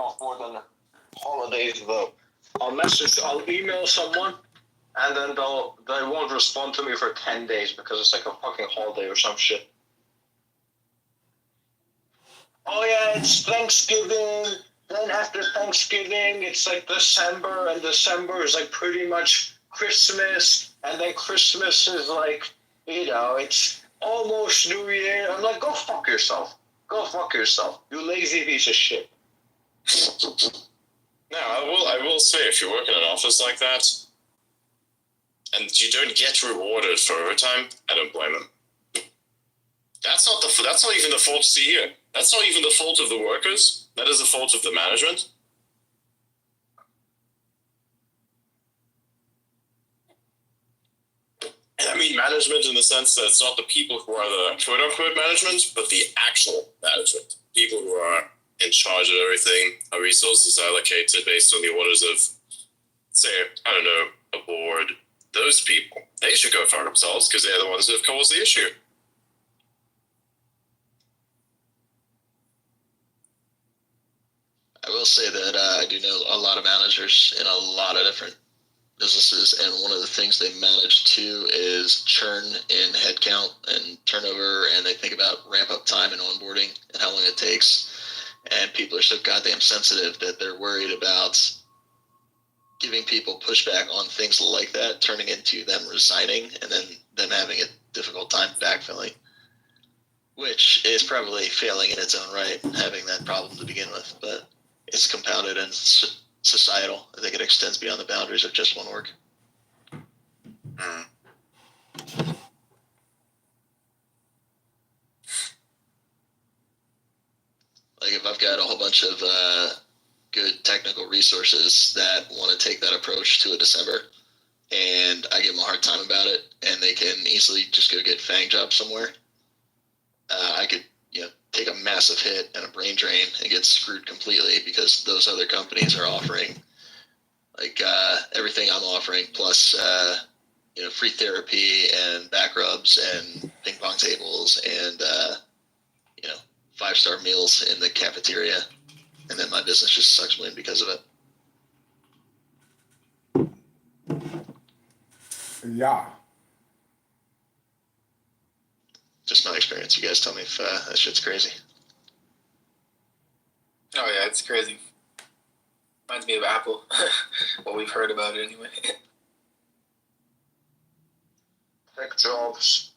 off more than holidays though. I'll email someone, and then they won't respond to me for 10 days because it's like a fucking holiday or some shit. Oh yeah, it's Thanksgiving. Then after Thanksgiving, it's like December, and December is like pretty much Christmas, and then Christmas is like, it's almost New Year. I'm like, go fuck yourself. Go fuck yourself, you lazy piece of shit. No, I will say, if you work in an office like that, and you don't get rewarded for overtime, I don't blame them. That's not even the fault of CEO. That's not even the fault of the workers. That is the fault of the management. And I mean management in the sense that it's not the people who are the quote-unquote management, but the actual management. People who are in charge of everything, how resources are allocated based on the orders of, say, I don't know, a board. Those people, they should go fuck themselves because they're the ones who have caused the issue. I will say that I do know a lot of managers in a lot of different businesses, and one of the things they manage too is churn in headcount and turnover, and they think about ramp up time and onboarding and how long it takes. And people are so goddamn sensitive that they're worried about giving people pushback on things like that, turning into them resigning and then them having a difficult time backfilling, which is probably failing in its own right, having that problem to begin with. But it's compounded and societal. I think it extends beyond the boundaries of just one org. Like if I've got a whole bunch of good technical resources that want to take that approach to a December, and I give them a hard time about it, and they can easily just go get Fang job somewhere, I could take a massive hit and a brain drain and get screwed completely because those other companies are offering like everything I'm offering plus free therapy and back rubs and ping pong tables and 5-star meals in the cafeteria, and then my business just sucks wind because of it. Yeah. Just my experience. You guys tell me if that shit's crazy. Oh yeah, it's crazy. Reminds me of Apple. What we've heard about it anyway. Tech jobs.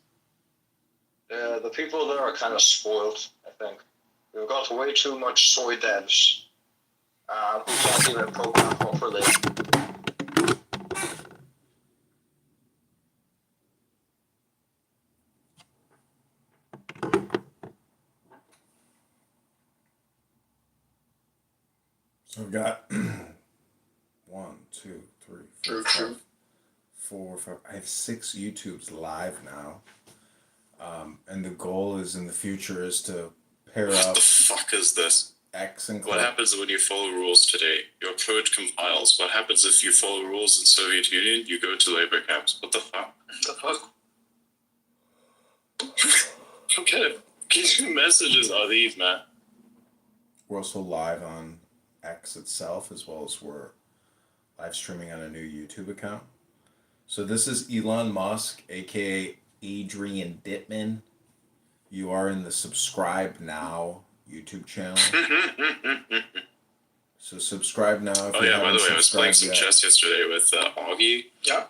The people there are kind of spoiled, I think. We've got way too much soy devs who can't even program properly. So we've got 1, 2, 3, 4, 5. I have 6 YouTubes live now. And the goal is in the future is to pair up. What the fuck is this? X and What happens when you follow rules today? Your code compiles. What happens if you follow rules in Soviet Union? You go to labor camps. What the fuck? The fuck? What kind of messages are these, man? We're also live on X itself, as well as we're live streaming on a new YouTube account. So this is Elon Musk, aka Adrian Dittman. You are in the subscribe now YouTube channel. So subscribe now. If you by the way, I was playing some yet. chess yesterday with Augie. Yeah.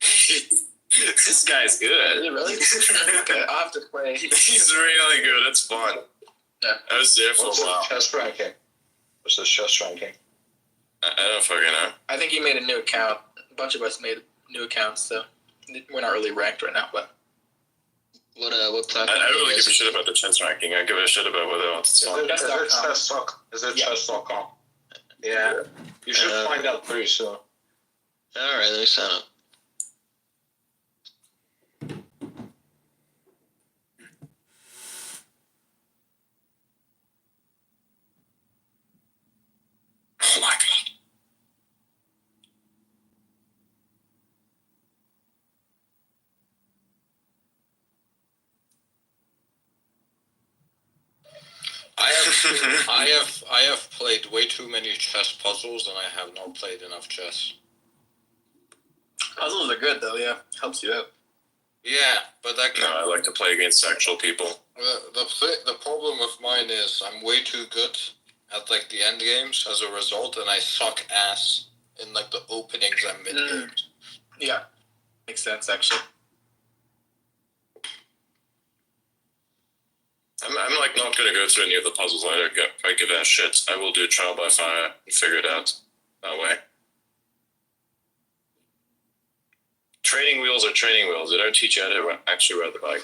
This guy's good. Is it really? Okay, I'll have to play. He's really good. It's fun. Yeah. I was there for What's a while. the chess ranking? What's the chess ranking? I don't fucking know. I think he made a new account. A bunch of us made new accounts, so we're not really ranked right now, but. What I platform? don't really give a shit about the chess ranking. I give a shit about whether or not it's fun. Is it chess.com? Yeah. You should find out pretty soon. All right, let me sign up. Oh my god. I have played way too many chess puzzles, and I have not played enough chess. Puzzles are good though. Yeah, helps you out. Yeah, but that No, I like to play against actual people. the problem with mine is I'm way too good at like the end games as a result, and I suck ass in like the openings and mid games. Yeah, makes sense actually. I'm like not going to go through any of the puzzles. I give a shit. I will do trial by fire and figure it out that way. Training wheels are training wheels. They don't teach you how to actually ride the bike.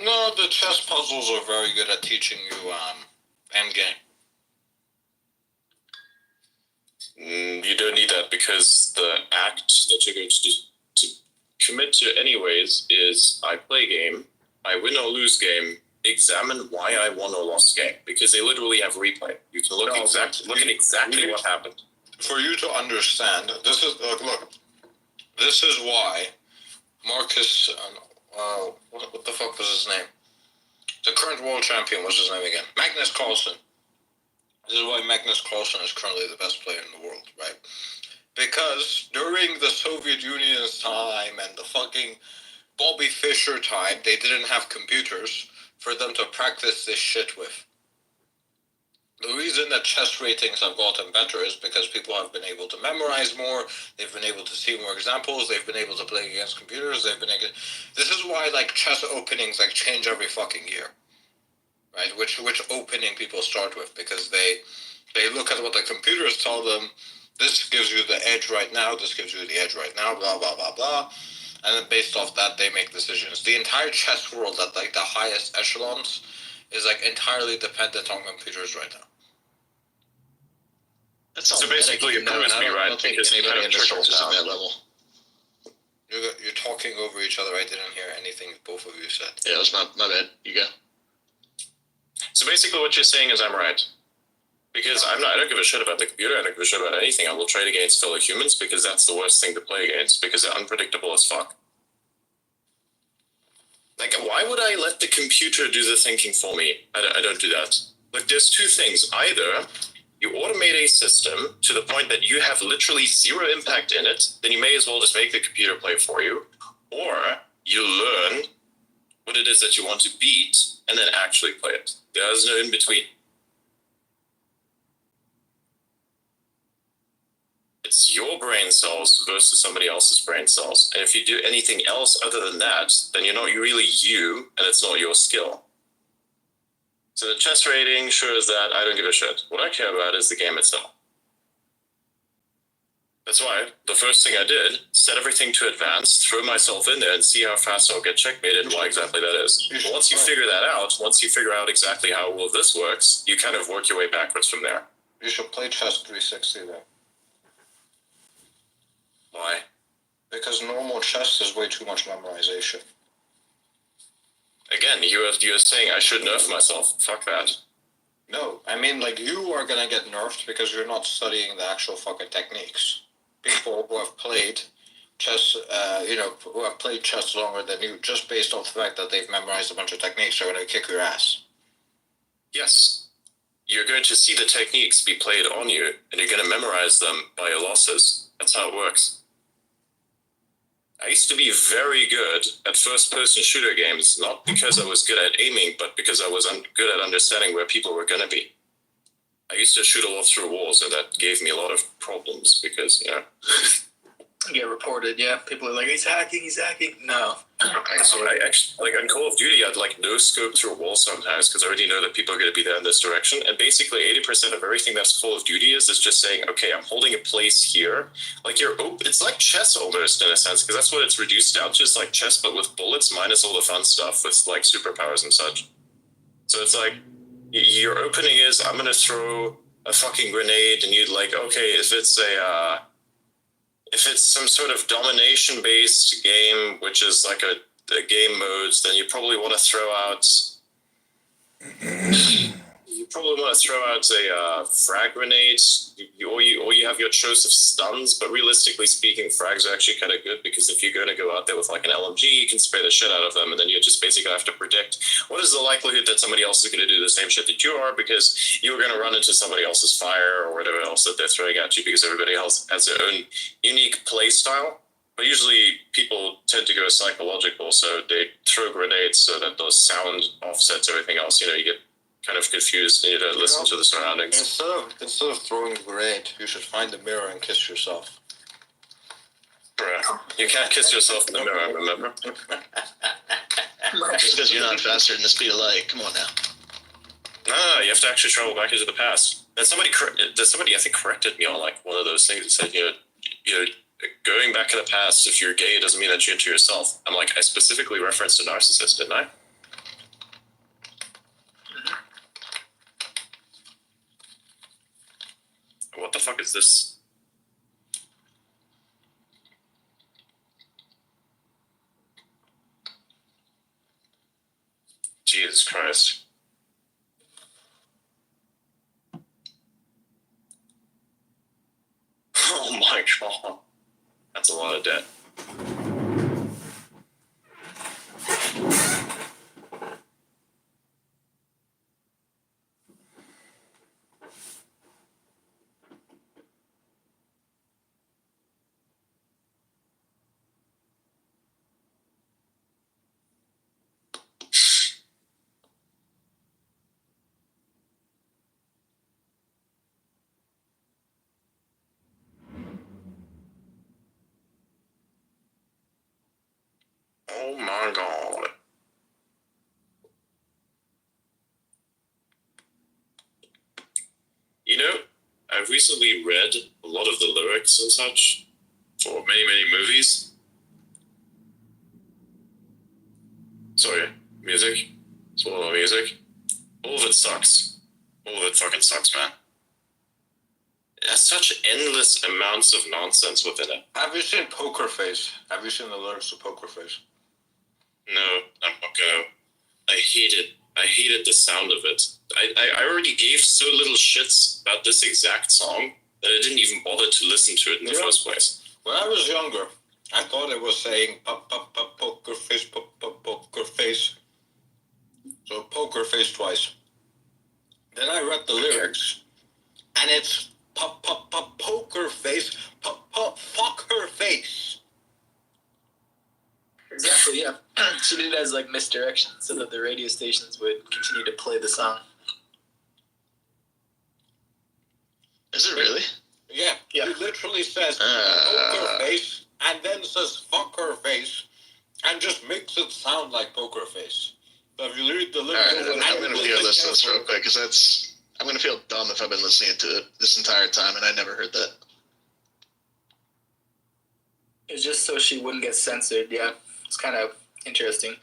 No, the chess puzzles are very good at teaching you end game. You don't need that because the act that you're going to commit to anyways is I play game, I win or lose game, examine why I won or lost game, because they literally have replay. You can look at exactly what happened. For you to understand, this is look. This is why Marcus, what the fuck was his name? The current world champion, what's his name again? Magnus Carlsen. This is why Magnus Carlsen is currently the best player in the world, right? Because during the Soviet Union's time and the fucking Bobby Fischer time, they didn't have computers for them to practice this shit with. The reason that chess ratings have gotten better is because people have been able to memorize more, they've been able to see more examples, they've been able to play against computers, this is why like chess openings like change every fucking year. Right? Which opening people start with, because they look at what the computers tell them, this gives you the edge right now, this gives you the edge right now, blah blah blah blah. And then based off that they make decisions. The entire chess world at like the highest echelons is like entirely dependent on computers right now. That's So basically, you promised me, right? Because you kind of trickles at down. that level. You're talking over each other. I didn't hear anything both of you said. Yeah, that's my bad. You go. So basically, what you're saying is I'm right. Because I don't give a shit about the computer. I don't give a shit about anything. I will trade against fellow humans because that's the worst thing to play against, because they're unpredictable as fuck. Like, why would I let the computer do the thinking for me? I don't do that. Like, there's two things. Either you automate a system to the point that you have literally zero impact in it, then you may as well just make the computer play for you. Or you learn what it is that you want to beat and then actually play it. There's no in between. It's your brain cells versus somebody else's brain cells. And if you do anything else other than that, then you're not really you, and it's not your skill. So the chess rating shows that I don't give a shit. What I care about is the game itself. That's why the first thing I did, set everything to advanced, throw myself in there and see how fast I'll get checkmated and why exactly that is. But once you figure that out, once you figure out exactly how well this works, you kind of work your way backwards from there. You should play chess 360 then. Why? Because normal chess is way too much memorization. Again, you're saying I should nerf myself. Fuck that. No, I mean, like, you are gonna get nerfed because you're not studying the actual fucking techniques. People who have played chess, who have played chess longer than you, just based off the fact that they've memorized a bunch of techniques, are gonna kick your ass. Yes. You're going to see the techniques be played on you, and you're going to memorize them by your losses. That's how it works. I used to be very good at first-person shooter games, not because I was good at aiming, but because I was good at understanding where people were going to be. I used to shoot a lot through walls, and that gave me a lot of problems because, Get reported, yeah. People are like, he's hacking. No. So I actually, like on Call of Duty, I'd like no scope through a wall sometimes because I already know that people are going to be there in this direction. And basically 80% of everything that's Call of Duty is just saying, okay, I'm holding a place here. Like it's like chess almost in a sense, because that's what it's reduced down to. It's like chess, but with bullets minus all the fun stuff with like superpowers and such. So it's like your opening is, I'm going to throw a fucking grenade, and you'd like, okay, if it's some sort of domination-based game, which is like a game modes, then you probably want to throw out. You probably want to throw out a frag grenade, or you have your choice of stuns. But realistically speaking, frags are actually kind of good because if you're going to go out there with like an LMG, you can spray the shit out of them, and then you just basically have to predict what is the likelihood that somebody else is going to do the same shit that you are, because you're going to run into somebody else's fire or whatever else that they're throwing at you, because everybody else has their own unique play style. But usually people tend to go psychological, so they throw grenades so that those sound offsets everything else. You get kind of confused and you don't listen to the surroundings. Instead of throwing a grenade, you should find a mirror and kiss yourself. Bruh. You can't kiss yourself in the mirror, remember? Just because you're not faster than the speed of light. Come on now. No, you have to actually travel back into the past. And somebody I think corrected me on like one of those things. It said, going back in the past, if you're gay, it doesn't mean that you're into yourself. I'm like, I specifically referenced a narcissist, didn't I? What the fuck is this? Jesus Christ. Oh my god. That's a lot of debt. Oh my god. I've recently read a lot of the lyrics and such for many, many movies. Sorry, music. It's all the music. All of it sucks. All of it fucking sucks, man. It has such endless amounts of nonsense within it. Have you seen Poker Face? Have you seen the lyrics to Poker Face? No, I'm not gonna. I hated the sound of it. I already gave so little shits about this exact song that I didn't even bother to listen to it in the first place. When I was younger, I thought it was saying pop, pop, pop, poker face, pop, pop, poker face. So poker face twice. Then I read the lyrics, and it's pop, pop, pop, poker face, pop, pop, fuck her face. Exactly, yeah. She did it as like misdirection so that the radio stations would continue to play the song. Is it really? Yeah, Yeah. He literally says poker face, and then says fuck her face, and just makes it sound like poker face. So if you read the lyrics, I'm going to listen to this real quick, because I'm going to feel dumb if I've been listening to it this entire time and I never heard that. It's just so she wouldn't get censored, yeah. It's kind of interesting.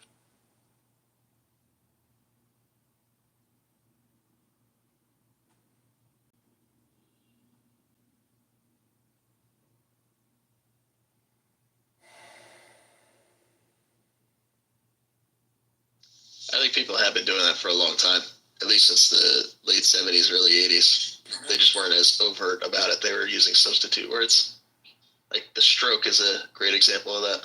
I think people have been doing that for a long time, at least since the late 70s, early 80s. They just weren't as overt about it. They were using substitute words. Like, the stroke is a great example of that.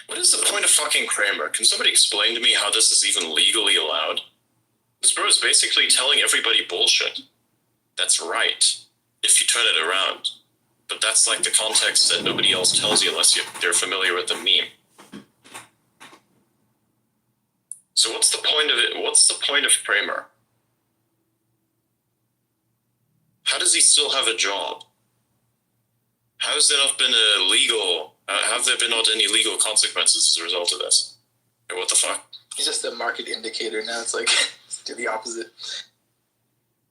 What is the point of fucking Kramer? Can somebody explain to me how this is even legally allowed? This bro is basically telling everybody bullshit. That's right, if you turn it around. But that's like the context that nobody else tells you unless they're familiar with the meme. So what's the point of it? What's the point of Kramer? How does he still have a job? How has there not been a legal... have there been not any legal consequences as a result of this? Or what the fuck? It's just a market indicator now. It's like, do the opposite.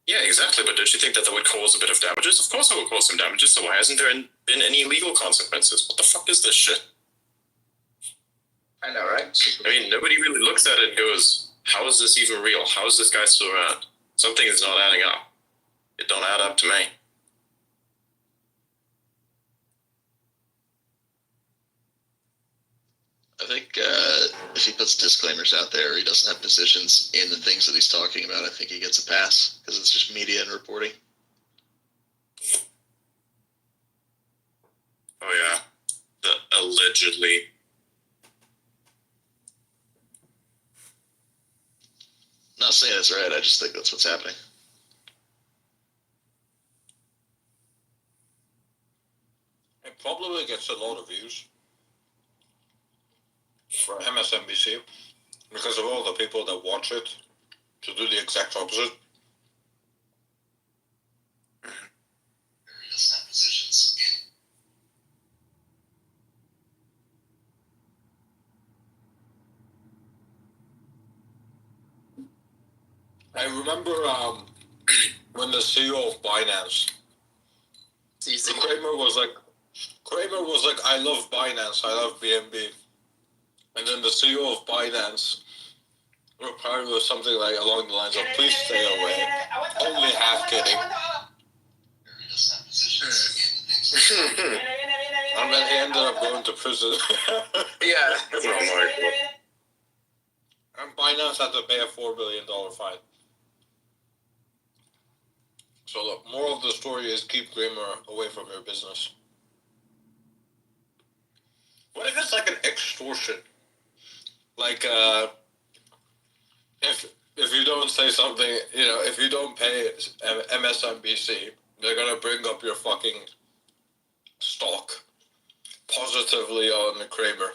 Yeah, exactly. But don't you think that would cause a bit of damages? Of course it would cause some damages. So why hasn't there been any legal consequences? What the fuck is this shit? I know, right? I mean, nobody really looks at it and goes, how is this even real? How is this guy still around? Something is not adding up. It don't add up to me. I think if he puts disclaimers out there, he doesn't have positions in the things that he's talking about, I think he gets a pass because it's just media and reporting. Oh yeah, the allegedly. Not saying it's right, I just think that's what's happening. It probably gets a lot of views for MSNBC because of all the people that watch it to do the exact opposite. He doesn't have positions in. I remember when the CEO of Binance, CZ. Kramer was like, I love Binance, I love BNB. And then the CEO of Binance replied with something like along the lines of, please stay away. Only half kidding. He doesn't have positions in the things. And then he ended up going to prison. Yeah. Oh my God. And Binance had to pay a $4 billion fine. So the moral of the story is keep Kramer away from your business. What if it's like an extortion? Like, if you don't say something, if you don't pay MSNBC, they're gonna bring up your fucking stock positively on Kramer.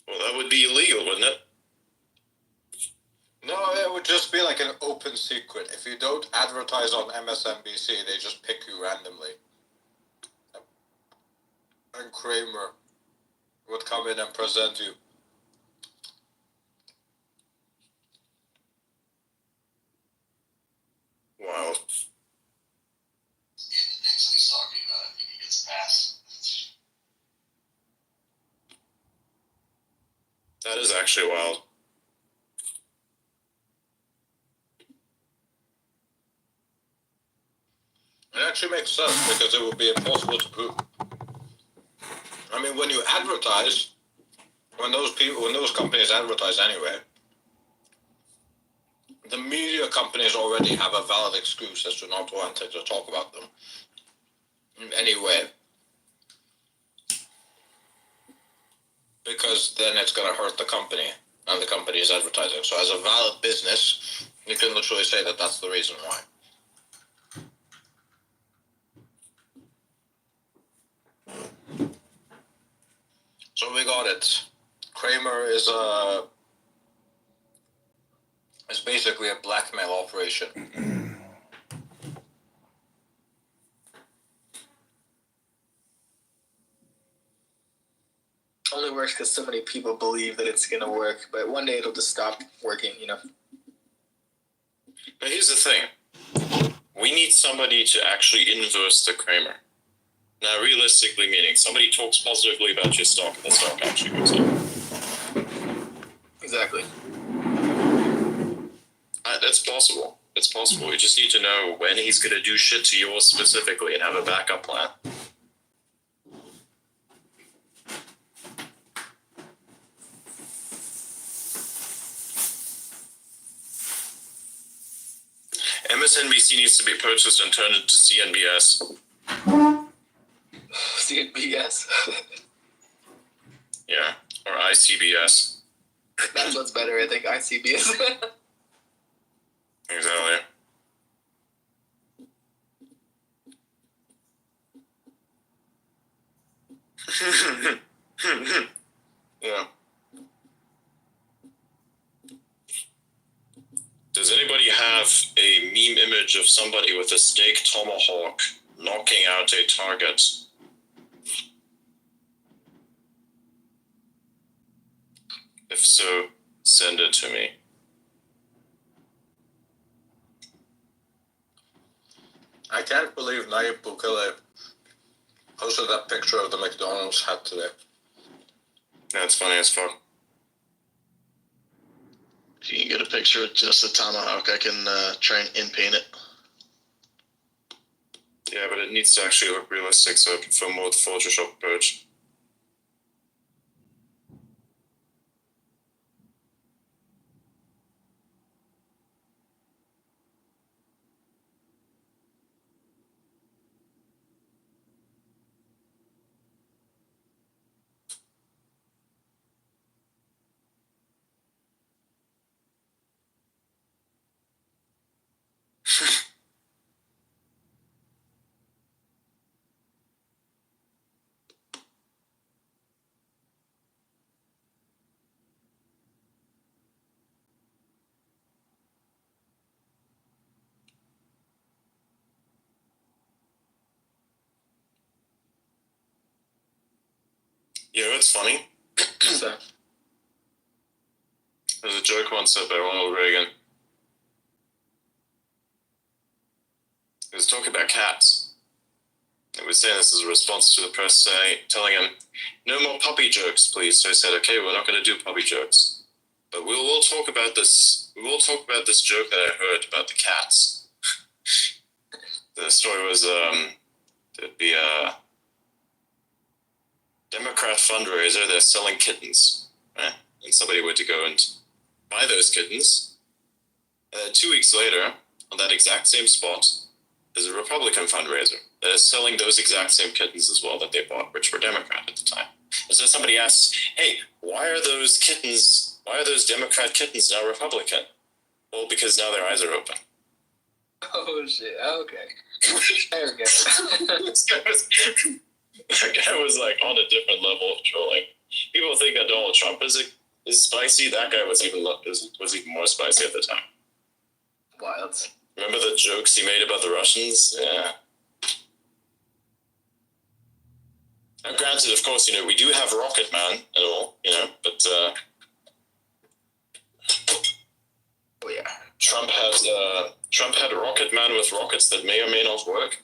Well, that would be illegal, wouldn't it? No, it would just be like an open secret. If you don't advertise on MSNBC, they just pick you randomly. And Kramer would come in and present you. Wow. In the things that he's talking about, I think he gets a pass. That is actually wild. It actually makes sense because it would be impossible to prove. I mean, when you advertise, when those companies advertise anyway, the media companies already have a valid excuse as to not wanting to talk about them in any way. Because then it's going to hurt the company, and the company is advertising. So as a valid business, you can literally say that that's the reason why. So we got it. Kramer is basically a blackmail operation. Only works because so many people believe that it's gonna work, but one day it'll just stop working. But here's the thing. We need somebody to actually inverse the Kramer. Now, realistically, meaning somebody talks positively about your stock and the stock actually goes up. Exactly. That's possible. It's possible. We just need to know when he's going to do shit to yours specifically and have a backup plan. MSNBC needs to be purchased and turned into CNBS. CNBS. Yeah, or ICBS. That's what's better, I think. ICBS. Exactly. Yeah. Does anybody have a meme image of somebody with a steak tomahawk knocking out a target? If so, send it to me. I can't believe Nayib Bukele posted that picture of the McDonald's hat today. That's funny as fuck. If you can get a picture with just a tomahawk, I can try and in-paint it. Yeah, but it needs to actually look realistic, so I prefer more the Photoshop approach. You know, it's funny. So, There's a joke once said by Ronald Reagan. He was talking about cats. He was saying this as a response to the press telling him, no more puppy jokes, please. So he said, okay, we're not going to do puppy jokes. But we'll talk about this. We will talk about this joke that I heard about the cats. The story was there'd be a Democrat fundraiser. They're selling kittens, right? And somebody went to go and buy those kittens. And then 2 weeks later, on that exact same spot, there's a Republican fundraiser that is selling those exact same kittens as well that they bought, which were Democrat at the time. And so somebody asks, hey, why are those Democrat kittens now Republican? Well, because now their eyes are open. oh shit. Okay. There we go. That guy was like on a different level of trolling. People think that Donald Trump is spicy. That guy was even more spicy at the time. Wild. Remember the jokes he made about the Russians? Yeah. Now, granted, of course, we do have Rocket Man and all, but Oh yeah. Trump had Rocket Man with rockets that may or may not work.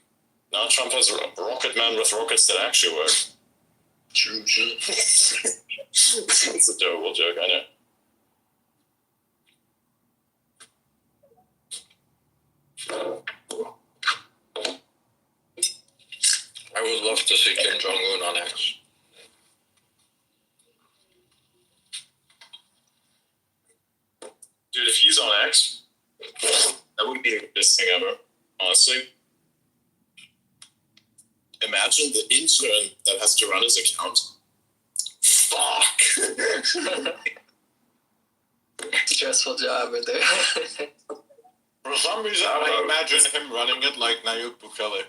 Now Trump has Rocket Man with rockets that actually work. True. It's a terrible joke, I know. I would love to see Kim Jong-un on X. Dude, if he's on X, that would be the best thing ever, honestly. Imagine the intern that has to run his account. Fuck. Stressful job right there. For some reason, I imagine him running it like Nayib Bukele.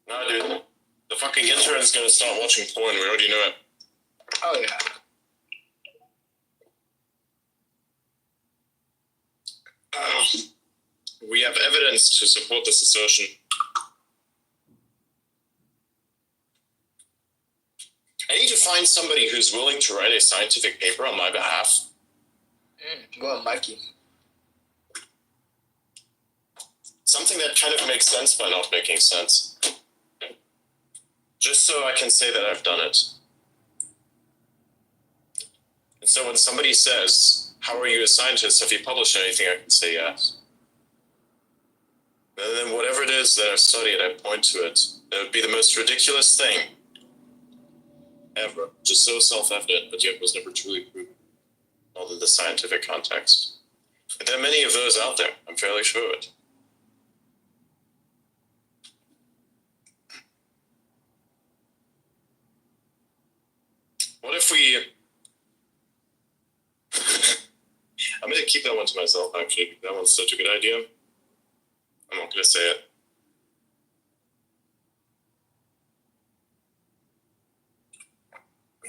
Nah, dude. The fucking intern's gonna start watching porn. We already know it. Oh yeah. We have evidence to support this assertion. I need to find somebody who's willing to write a scientific paper on my behalf. Well, Mikey. Something that kind of makes sense by not making sense. Just so I can say that I've done it. And so when somebody says, how are you a scientist? Have you published anything? I can say yes. And then whatever it is that I've studied, I point to it. It would be the most ridiculous thing ever. Just so self-evident, but yet was never truly proven, other than the scientific context. And there are many of those out there. I'm fairly sure of it. What if we... I'm going to keep that one to myself, actually. That one's such a good idea. I'm not going to say it.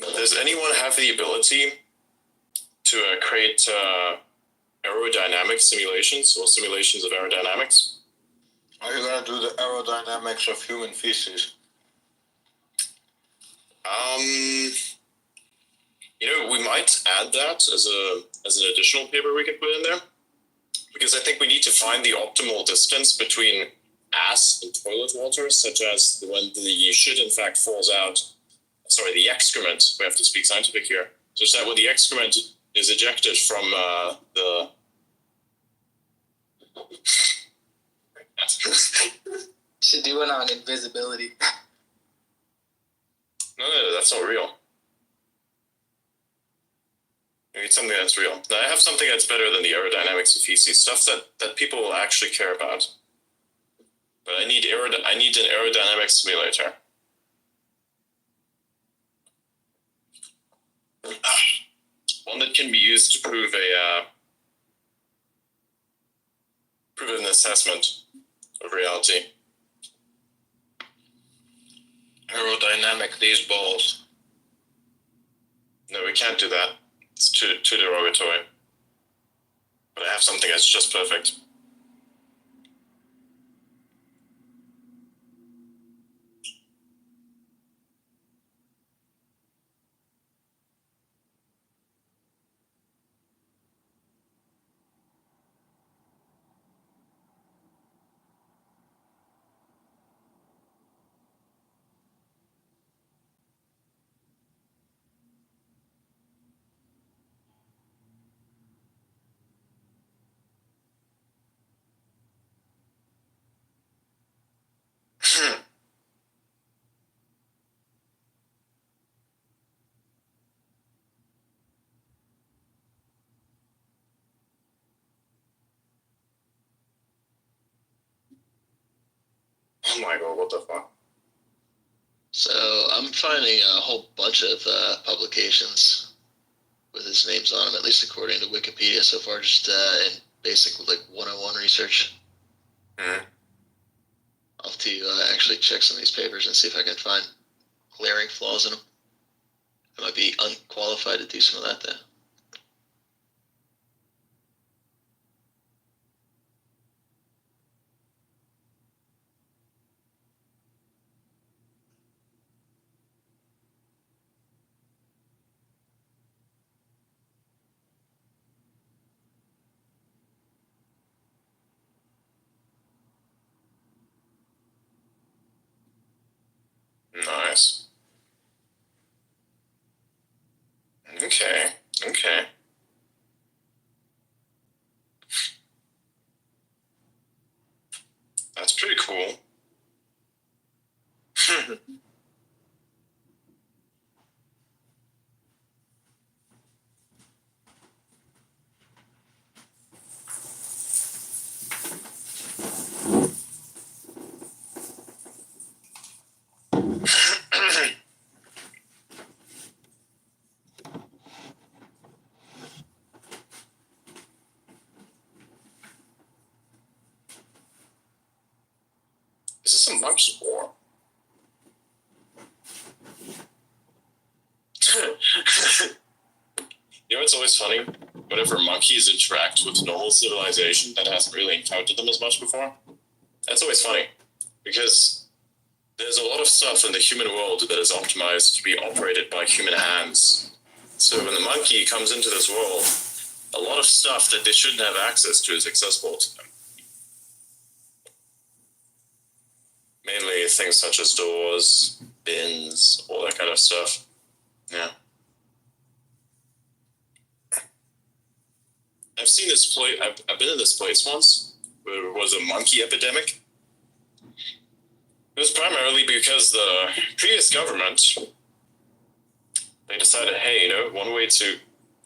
Does anyone have the ability to create aerodynamic simulations or simulations of aerodynamics? Are you gonna do the aerodynamics of human feces? We might add that as an additional paper we can put in there, because I think we need to find the optimal distance between ass and toilet water, such as when the shit in fact falls out the excrement, we have to speak scientific here. So it's that when the excrement is ejected from the... Should do it on invisibility. No, that's not real. We need something that's real. Now, I have something that's better than the aerodynamics of feces, stuff that people will actually care about. But I need an aerodynamic simulator. One that can be used to prove an assessment of reality. Aerodynamic, these balls. No, we can't do that. It's too derogatory. But I have something that's just perfect. Oh my god, what the fuck? So I'm finding a whole bunch of publications with his names on them, at least according to Wikipedia so far, just in basic like 101 research. Mm-hmm. I'll have to actually check some of these papers and see if I can find glaring flaws in them. I might be unqualified to do some of that though. Nice. Okay. That's pretty cool. Is this a monkey war? You know, it's always funny. Whenever monkeys interact with normal civilization that hasn't really encountered them as much before, that's always funny. Because there's a lot of stuff in the human world that is optimized to be operated by human hands. So when the monkey comes into this world, a lot of stuff that they shouldn't have access to is accessible to them. Mainly things such as doors, bins, all that kind of stuff. Yeah. I've seen this place. I've been in this place once where there was a monkey epidemic. It was primarily because the previous government, they decided, hey, you know, one way to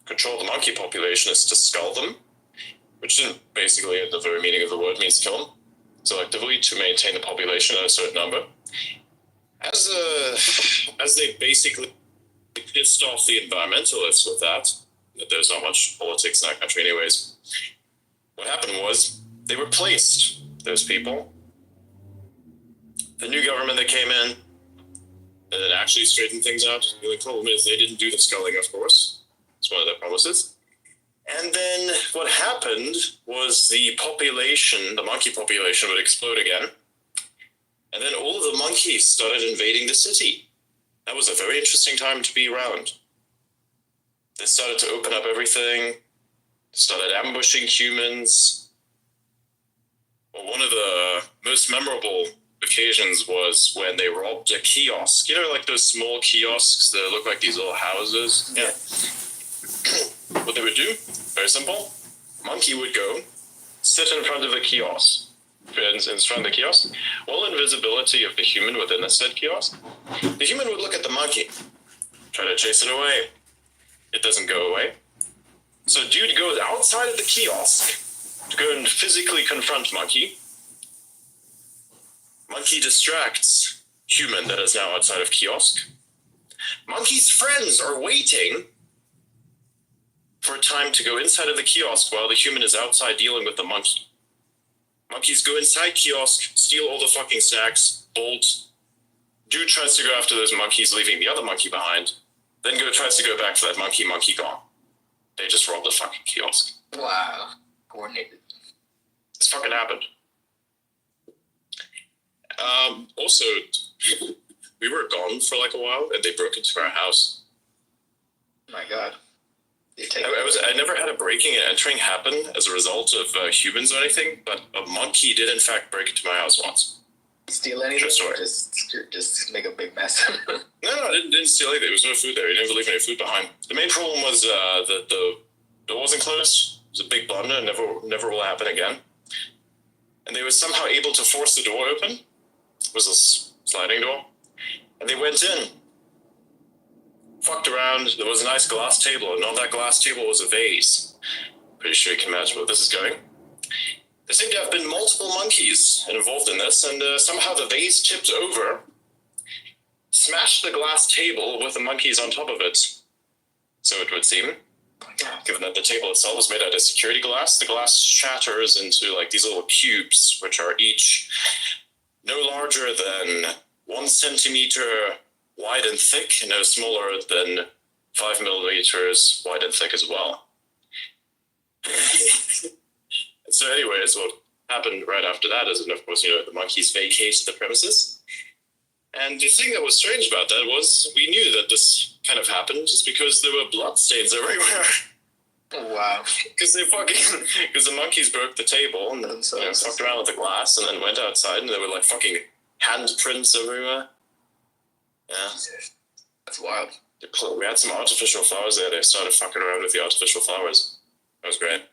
control the monkey population is to skull them, which basically, the very meaning of the word, means kill them selectively to maintain the population at a certain number. As they basically pissed off the environmentalists with that there's not much politics in that country anyways, what happened was they replaced those people. The new government that came in and actually straightened things out. The only problem is they didn't do the sculling, of course. It's one of their promises. And then what happened was the population, the monkey population, would explode again. And then all of the monkeys started invading the city. That was a very interesting time to be around. They started to open up everything, started ambushing humans. Well, one of the most memorable occasions was when they robbed a kiosk. You know, like those small kiosks that look like these little houses? Yeah. What they would do, very simple. Monkey would go, sit in front of the kiosk. In front of the kiosk, all invisibility of the human within the said kiosk. The human would look at the monkey, try to chase it away. It doesn't go away. So dude goes outside of the kiosk to go and physically confront monkey. Monkey distracts human that is now outside of kiosk. Monkey's friends are waiting for a time to go inside of the kiosk while the human is outside dealing with the monkey. Monkeys go inside kiosk, steal all the fucking snacks, bolt. Dude tries to go after those monkeys, leaving the other monkey behind. Then tries to go back to that monkey gone. They just robbed the fucking kiosk. Wow. Coordinated. This fucking happened. Also, we were gone for like a while, and they broke into our house. Oh my God. I never had a breaking and entering happen as a result of humans or anything, but a monkey did in fact break into my house once. Steal anything? True story. Just make a big mess. No, I didn't steal anything. There was no food there. He didn't leave any food behind. The main problem was that the door wasn't closed. It was a big blunder and never will happen again. And they were somehow able to force the door open. It was a sliding door. And they went in. Fucked around. There was a nice glass table, and on that glass table was a vase. Pretty sure you can imagine where this is going. There seem to have been multiple monkeys involved in this, and somehow the vase tipped over, smashed the glass table with the monkeys on top of it. So it would seem. Given that the table itself was made out of security glass, the glass shatters into like these little cubes, which are each no larger than 1 centimeter wide and thick, and no smaller than 5 millimeters wide and thick as well. So anyways, what happened right after that is, and of course, the monkeys vacated the premises. And the thing that was strange about that was we knew that this kind of happened just because there were blood stains everywhere. Wow. Because the monkeys broke the table and fucked around with the glass and then went outside and there were like fucking handprints everywhere. Yeah. That's wild. We had some artificial flowers there. They started fucking around with the artificial flowers. That was great.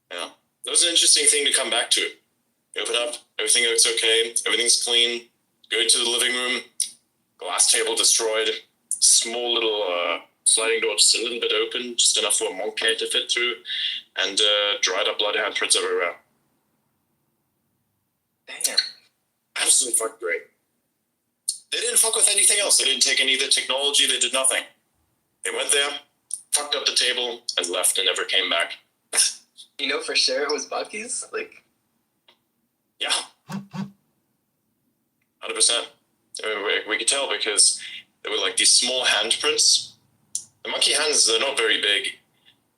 Yeah. That was an interesting thing to come back to. You open up, everything looks okay, everything's clean. Go to the living room, glass table destroyed, small little sliding door just a little bit open, just enough for a monkey to fit through, and dried up blood handprints everywhere. Damn. Absolutely fucking great. They didn't fuck with anything else. They didn't take any of the technology. They did nothing. They went there, fucked up the table, and left and never came back. You know for sure it was monkeys? Like, yeah. 100%. We could tell because there were like these small handprints. The monkey hands, they're not very big.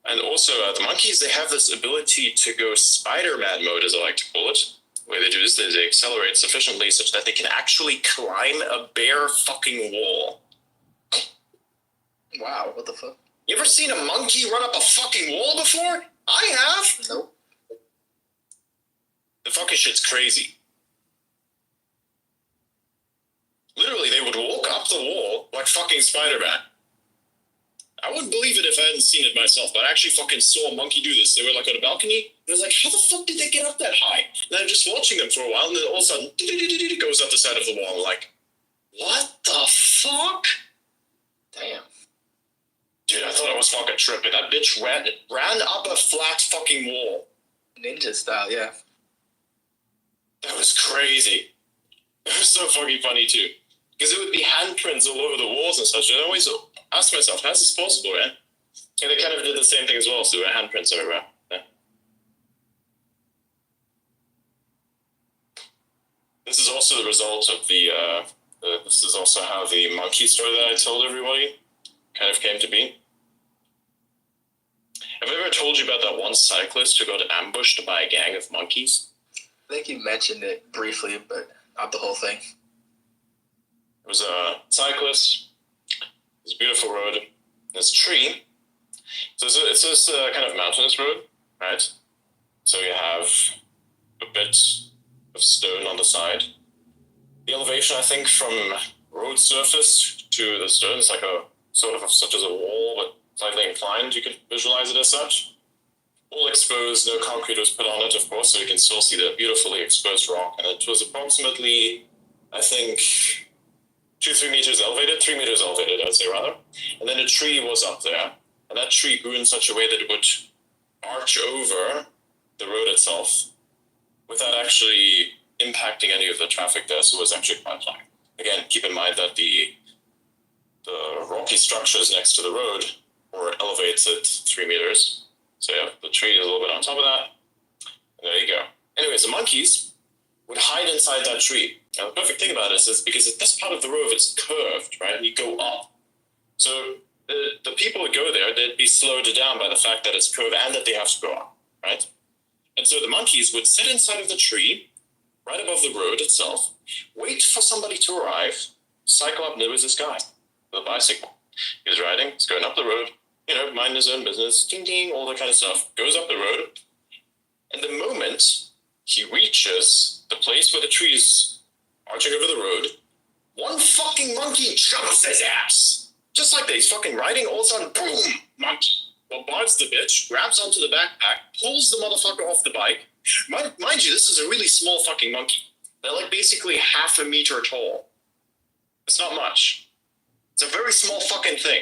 And also, the monkeys, they have this ability to go Spider-Man mode, as I like to call it. The way they do this is they accelerate sufficiently such that they can actually climb a bare fucking wall. wow, what the fuck? You ever seen a monkey run up a fucking wall before? I have. Nope. The fucking shit's crazy. Literally, they would walk up the wall like fucking Spider-Man. I wouldn't believe it if I hadn't seen it myself, but I actually fucking saw a monkey do this. They were like on a balcony, and I was like, how the fuck did they get up that high? And I'm just watching them for a while, and then all of a sudden, it goes up the side of the wall. I'm like, what the fuck? Damn. Dude, I thought I was fucking tripping. That bitch ran up a flat fucking wall. Ninja style, yeah. That was crazy. It was so fucking funny, too. Because it would be handprints all over the walls and such. And I always asked myself, how's this possible, man? And they kind of did the same thing as well, so there were handprints everywhere. Yeah. This is also the result of this is also how the monkey story that I told everybody kind of came to be. Have I ever told you about that one cyclist who got ambushed by a gang of monkeys? I think you mentioned it briefly, but not the whole thing. It was a cyclist. It's a beautiful road. There's a tree. So it's this kind of mountainous road, right? So you have a bit of stone on the side. The elevation, I think, from road surface to the stone is like a sort of such as a wall, but slightly inclined. You can visualize it as such. All exposed, no concrete was put on it, of course, so you can still see the beautifully exposed rock. And it was approximately, I think, 3 meters elevated, I'd say rather. And then a tree was up there, and that tree grew in such a way that it would arch over the road itself without actually impacting any of the traffic there, so it was actually quite fine. Again, keep in mind that the rocky structures next to the road were elevated 3 meters. So yeah, the tree is a little bit on top of that. And there you go. Anyways, the monkeys would hide inside that tree. Now, the perfect thing about this is because this part of the road is curved, right? And you go up. So the people would go there, they'd be slowed down by the fact that it's curved and that they have to go up, right? And so the monkeys would sit inside of the tree, right above the road itself, wait for somebody to arrive, cycle up. And there was this guy with a bicycle. He was riding, he's going up the road, you know, mind his own business, ding ding, all that kind of stuff, goes up the road. And the moment he reaches the place where the tree is arching over the road, one fucking monkey jumps his ass. Just like that, he's fucking riding, all of a sudden, boom, monkey. Bombards the bitch, grabs onto the backpack, pulls the motherfucker off the bike. Mind you, this is a really small fucking monkey. They're like basically half a meter tall. It's not much. It's a very small fucking thing.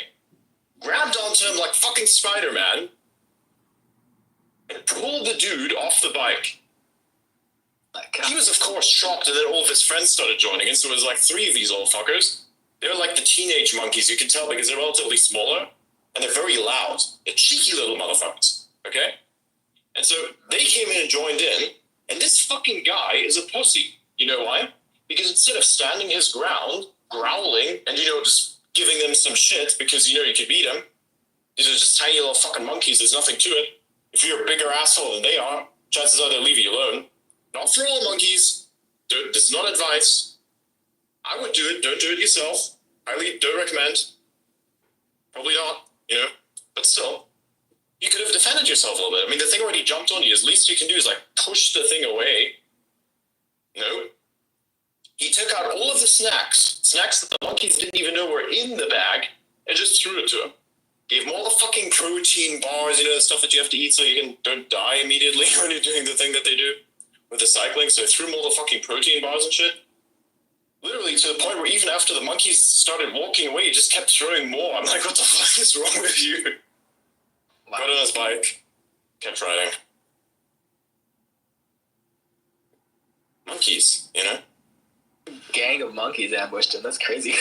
Grabbed onto him like fucking Spider-Man and pulled the dude off the bike. He was, of course, shocked, and then all of his friends started joining in, so it was like 3 of these old fuckers. They were like the teenage monkeys, you can tell, because they're relatively smaller, and they're very loud. They're cheeky little motherfuckers, okay? And so they came in and joined in, and this fucking guy is a pussy. You know why? Because instead of standing his ground, growling, and, you know, just giving them some shit because, you know, you could beat them, these are just tiny little fucking monkeys, there's nothing to it. If you're a bigger asshole than they are, chances are they'll leave you alone. Not for all monkeys. This is not advice. I would do it. Don't do it yourself. Highly don't recommend. Probably not, you know. But still, you could have defended yourself a little bit. I mean, the thing already jumped on you. The least you can do is, like, push the thing away. You know? He took out all of the snacks that the monkeys didn't even know were in the bag, and just threw it to him. Gave him all the fucking protein bars, you know, the stuff that you have to eat so you don't die immediately when you're doing the thing that they do with the cycling. So I threw him all the fucking protein bars and shit. Literally to the point where even after the monkeys started walking away, he just kept throwing more. I'm like, what the fuck is wrong with you? Wow. Got on his bike, kept riding. Monkeys, you know? Gang of monkeys ambushed him. That's crazy.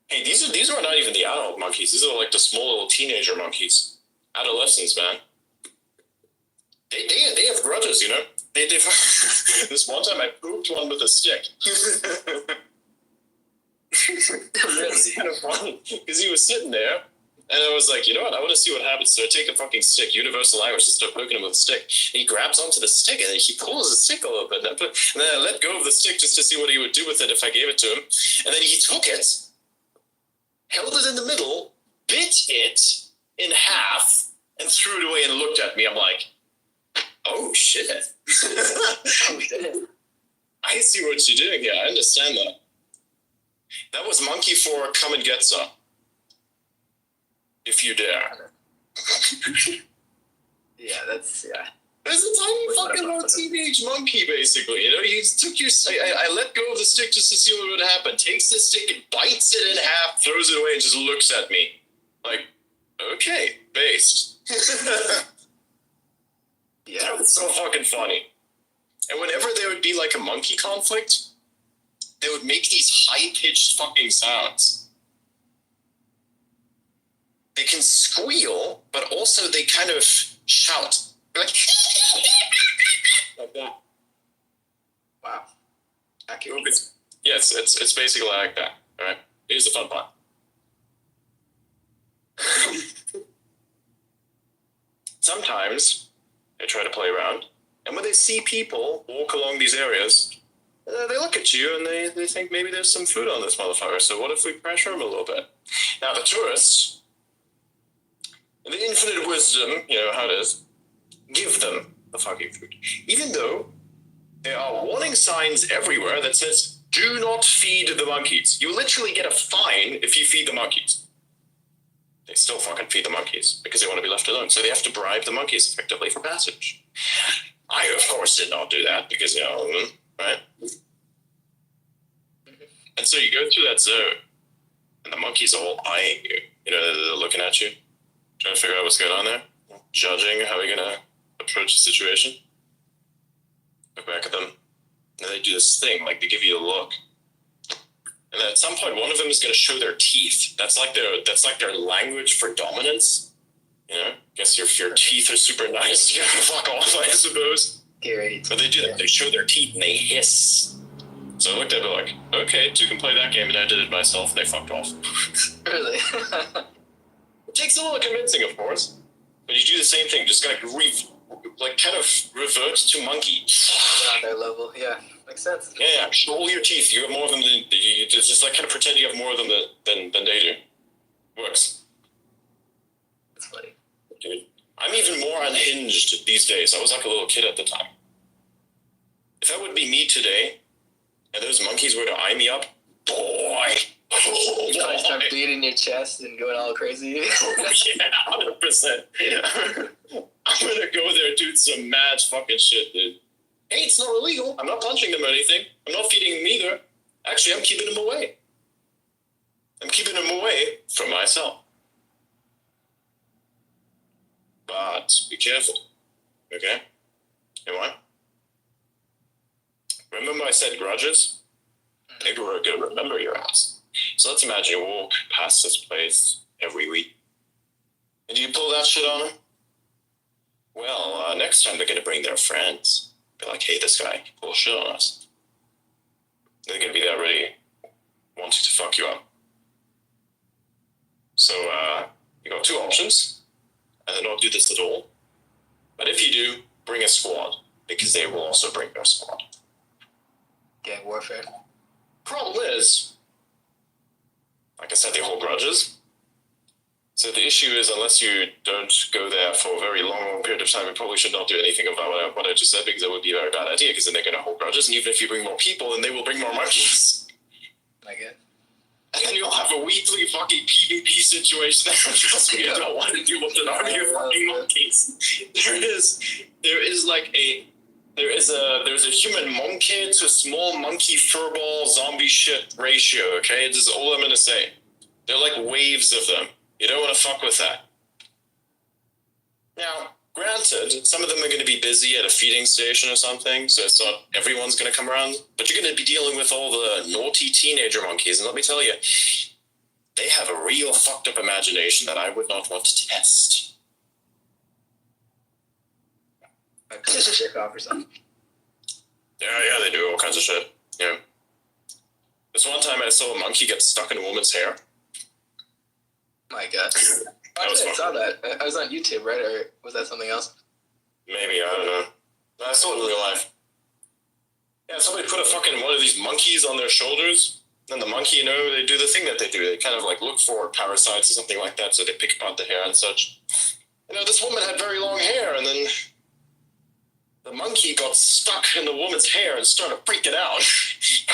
Hey, these are not even the adult monkeys. These are like the small little teenager monkeys. Adolescents, man. They have grudges, you know? They this one time I pooped one with a stick. It's kind of funny, because he was sitting there, and I was like, you know what, I want to see what happens. So I take a fucking stick, universal language, and start poking him with a stick. And he grabs onto the stick, and then he pulls the stick a little bit, and then I let go of the stick just to see what he would do with it if I gave it to him. And then he took it, held it in the middle, bit it in half, and threw it away and looked at me. I'm like, oh shit. Oh, shit. I see what you're doing here. I understand that. That was monkey 4, come and get some. If you dare. Yeah, that's, yeah. There's a tiny fucking little teenage monkey, basically. You know, he took your. I let go of the stick just to see what would happen. Takes the stick and bites it in half, throws it away, and just looks at me. Like, okay, based. Yeah. That was so fucking funny. And whenever there would be like a monkey conflict, they would make these high-pitched fucking sounds. They can squeal, but also they kind of shout. Like, like that. Wow. Accurate. Yes, it's basically like that. All right. Here's the fun part. Sometimes they try to play around, and when they see people walk along these areas, they look at you and they think maybe there's some food on this motherfucker. So what if we pressure them a little bit? Now the tourists, in the infinite wisdom, you know how it is, give them the fucking food. Even though There are warning signs everywhere that says, do not feed the monkeys. You literally get a fine if you feed the monkeys. They still fucking feed the monkeys because they want to be left alone. So they have to bribe the monkeys effectively for passage. I, of course, did not do that because, right? And so you go through that zone, and the monkeys are all eyeing you. They're looking at you, trying to figure out what's going on there, judging how you're going to approach the situation. Look back at them, and they do this thing, like they give you a look. And then at some point, one of them is going to show their teeth. That's like their language for dominance. Guess if your teeth are super nice, you gotta fuck off, I suppose. Great. But they do that. They show their teeth and they hiss. So I looked at it like, okay, two can play that game, and I did it myself, and they fucked off. Really? It takes a little convincing, of course, but you do the same thing, just kind of revert to monkey. On their level, yeah, makes sense. Yeah, show all your teeth. You have more of them than you just like kind of pretend you have more of them than they do. Works. That's funny. Dude, I'm even more unhinged these days. I was like a little kid at the time. If that would be me today, and those monkeys were to eye me up, boy. You probably start bleeding your chest and going all crazy. Yeah, 100%. I'm gonna go there and do some mad fucking shit, dude. Hey, it's not illegal. I'm not punching them or anything. I'm not feeding them either. Actually, I'm keeping them away. I'm keeping them away from myself. But be careful, okay? You know what? Remember I said grudges? Maybe we're gonna remember your ass. So let's imagine you walk past this place every week. And you pull that shit on them? Well, next time they're gonna bring their friends. Be like, hey, this guy pull shit on us. They're gonna be there ready, wanting to fuck you up. So, you got two options. Either not do this at all. But if you do, bring a squad. Because they will also bring their squad. Gang warfare. Problem is, like I said, they hold grudges. So the issue is, unless you don't go there for a very long period of time, you probably should not do anything about what I just said, because that would be a very bad idea, because then they're going to hold grudges, and even if you bring more people, then they will bring more monkeys. I get. And then you'll have a weekly fucking PvP situation. Trust me, I don't want to deal with an army of fucking monkeys. There's a human monkey to small monkey furball zombie shit ratio, okay? This is all I'm gonna say. They're like waves of them. You don't want to fuck with that. Now, granted, some of them are going to be busy at a feeding station or something, so it's not everyone's going to come around, but you're going to be dealing with all the naughty teenager monkeys, and let me tell you, they have a real fucked up imagination that I would not want to test. I could jerk off or something. Yeah, they do all kinds of shit. Yeah. This one time I saw a monkey get stuck in a woman's hair. My God. I saw that. I was on YouTube, right? Or was that something else? Maybe, I don't know. But I saw it in real life. Yeah, somebody put a fucking one of these monkeys on their shoulders, and the monkey, they do the thing that they do. They kind of like look for parasites or something like that, so they pick apart the hair and such. This woman had very long hair, and then the monkey got stuck in the woman's hair and started freaking out.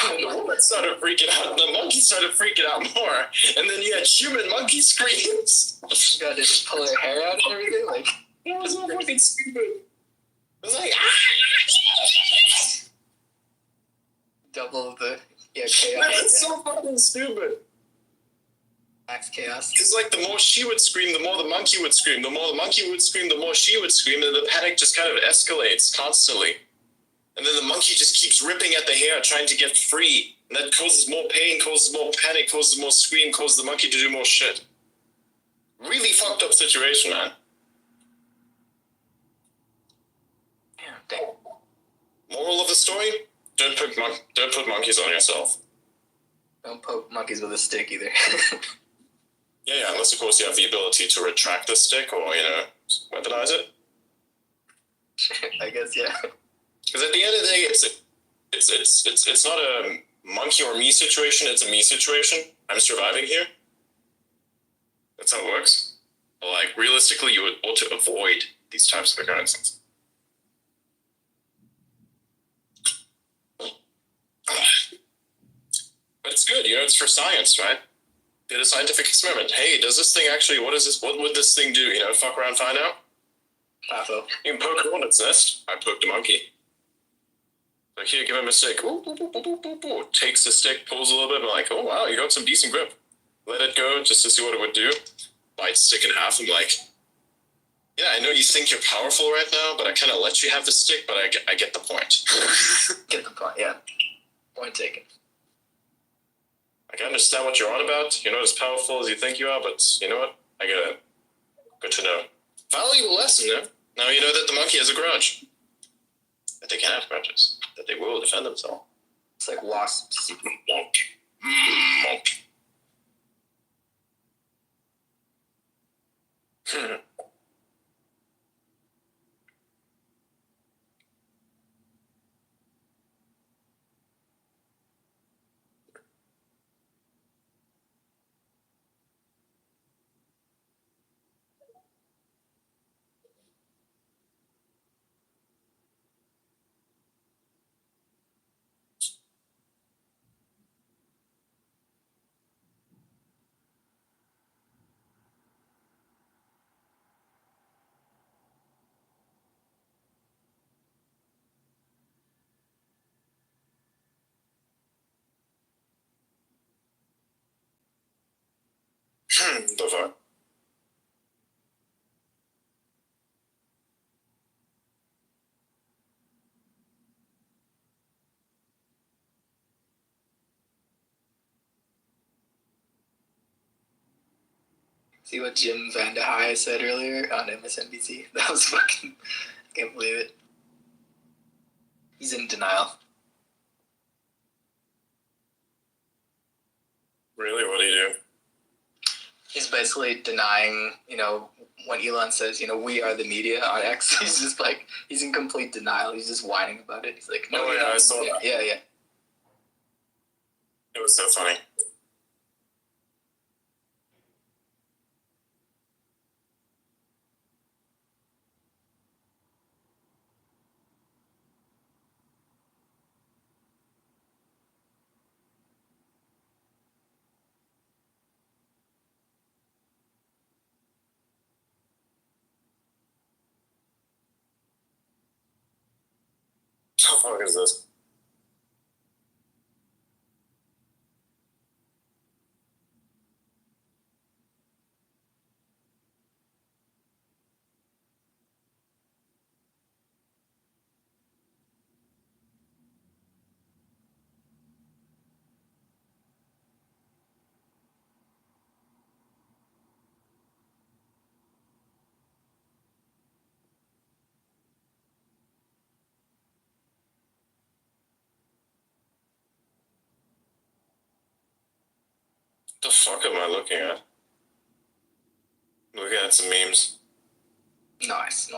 And the woman started freaking out, and the monkey started freaking out more. And then you had human monkey screams. You gotta just pull her hair out and everything? Like, it was so fucking stupid. It was like, ah! double the chaos. It's so fucking stupid. Max chaos. It's like the more she would scream, the more the monkey would scream. The more the monkey would scream, the more she would scream, and the panic just kind of escalates constantly. And then the monkey just keeps ripping at the hair, trying to get free. And that causes more pain, causes more panic, causes more scream, causes the monkey to do more shit. Really fucked up situation, man. Yeah, dang. Moral of the story? Don't put monkeys on yourself. Don't poke monkeys with a stick either. Yeah, unless of course you have the ability to retract the stick or, weaponize it. I guess, yeah. Because at the end of the day, it's not a monkey or me situation, it's a me situation. I'm surviving here. That's how it works. But like, realistically, you would want to avoid these types of occurrences. But it's good, it's for science, right? Did a scientific experiment. Hey, does this thing actually, what would this thing do? Fuck around, find out. Pafo. You can poke a hornet's nest. I poked a monkey. Like, here, give him a stick. Ooh, ooh, ooh, ooh, ooh, ooh. Takes the stick, pulls a little bit, I'm like, oh wow, you got some decent grip. Let it go just to see what it would do. Bite stick in half. I'm like, yeah, I know you think you're powerful right now, but I kind of let you have the stick, but I get the point. Get the point, yeah. Point taken. I understand what you're on about. You're not as powerful as you think you are, but you know what? I get it. Good to know. Valuable lesson, no? Now you know that the monkey has a grudge. That they can have grudges. That they will defend themselves. It's like wasps. Monk. Monk. The fuck? See what Jim Van de Heye said earlier on MSNBC? That was fucking... I can't believe it. He's in denial. Really? What do you do? He's basically denying, when Elon says, we are the media on X, he's just like, he's in complete denial. He's just whining about it. He's like, no, Oh, yeah, I saw that. Yeah. It was so funny. What the fuck is this? What the fuck am I looking at? Looking at some memes. Nice.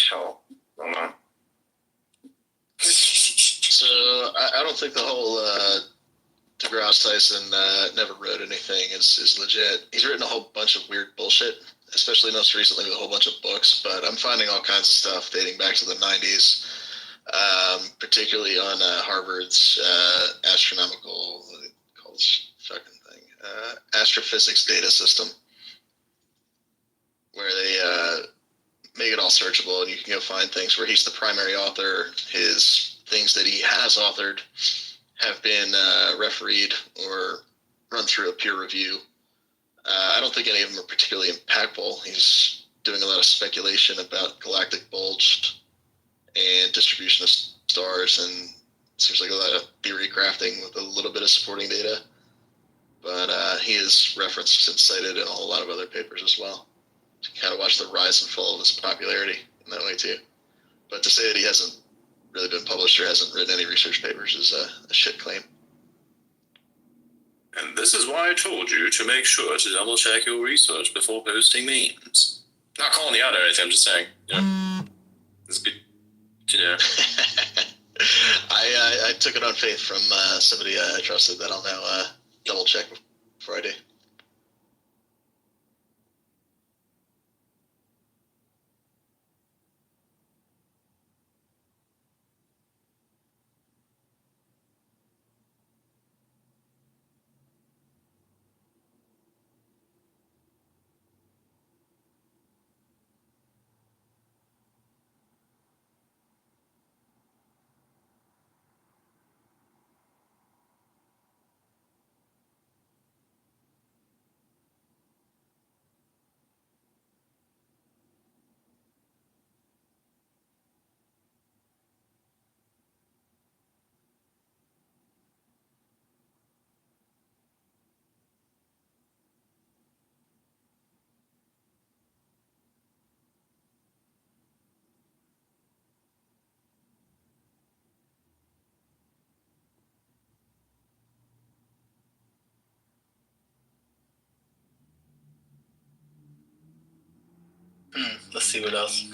Hell. Hold on. So I don't think the whole DeGrasse Tyson never wrote anything is legit. He's written a whole bunch of weird bullshit, especially most recently with a whole bunch of books, but I'm finding all kinds of stuff dating back to the 90s, particularly on Harvard's astronomical, what do they call this fucking thing? Astrophysics data system, where they make it all searchable and you can go find things where he's the primary author. His things that he has authored have been refereed or run through a peer review. I don't think any of them are particularly impactful. He's doing a lot of speculation about galactic bulge and distribution of stars, and seems like a lot of theory crafting with a little bit of supporting data. But he is referenced and cited in a whole lot of other papers as well. To kind of watch the rise and fall of his popularity in that way too. But to say that he hasn't really been published or hasn't written any research papers is a shit claim. And this is why I told you to make sure to double check your research before posting memes. Not calling you out or anything, I'm just saying, you know, it's good to know. I took it on faith from somebody I trusted that I'll now double check before I do. Let's see what else.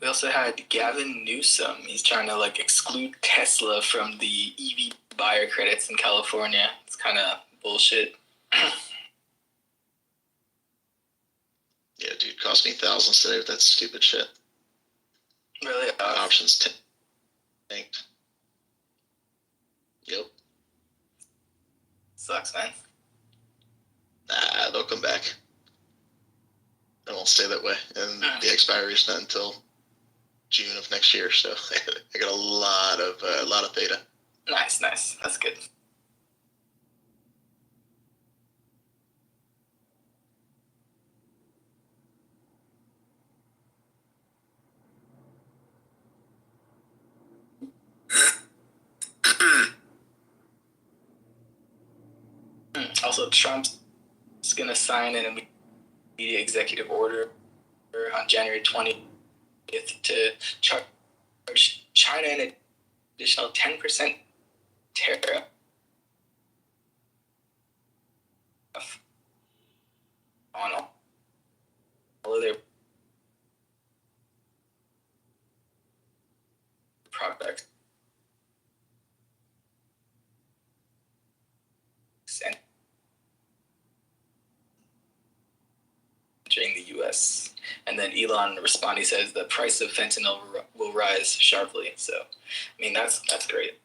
We also had Gavin Newsom. He's trying to like exclude Tesla from the EV buyer credits in California. It's kind of bullshit. Yeah, dude, cost me thousands today with that stupid shit. Really? Options tanked. Yep. Sucks, man. Nah, they'll come back. It won't stay that way. And the expiry is not until June of next year, so I got a lot of theta. Nice. That's good. Also, Trump's gonna sign an immediate executive order on January 20th to charge China an additional 10% tariff on all of their products and entering the U.S. And then Elon responding says the price of fentanyl will rise sharply. So, I mean, that's great.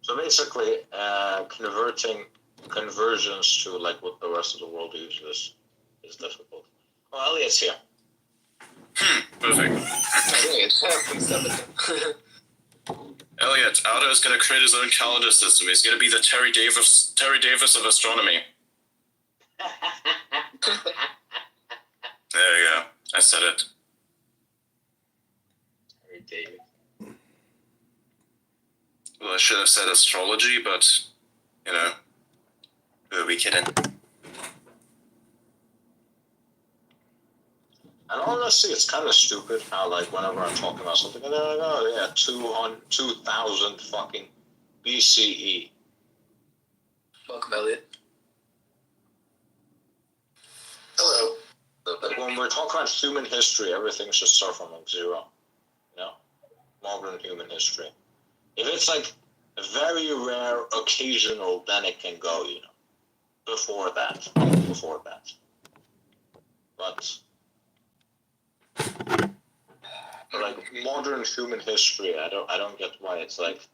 So basically, conversions to like what the rest of the world uses is difficult. Well, Elliot's here. Perfect. Elliot, Aldo is going to create his own calendar system. He's going to be the Terry Davis of astronomy. There you go. I said it. Hey, David. Well, I should have said astrology, but, you know, who are we kidding? And honestly, it's kind of stupid how, like, whenever I'm talking about something, and they're like, oh, yeah, 2000 fucking BCE. Welcome, Elliot. Hello. Like, when we're talking about human history, everything should start from, like, zero. You know? Modern human history. If it's, like, very rare, occasional, then it can go, you know? Before that. But like modern human history, I don't get why it's like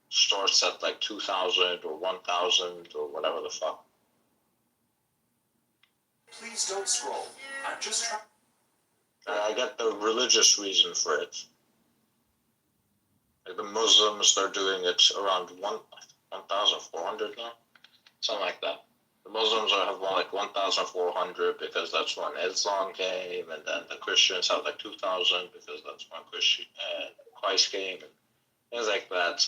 starts at like 2000 or 1000 or whatever the fuck. Please don't scroll. I'm just trying. I get the religious reason for it. Like the Muslims, they're doing it around 1,400 now, something like that. The Muslims have like 1,400 because that's when Islam came, and then the Christians have like 2,000 because that's when Christ came, and things like that.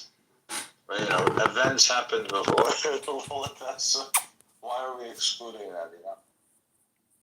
But you know, events happened before all of that. So why are we excluding that? You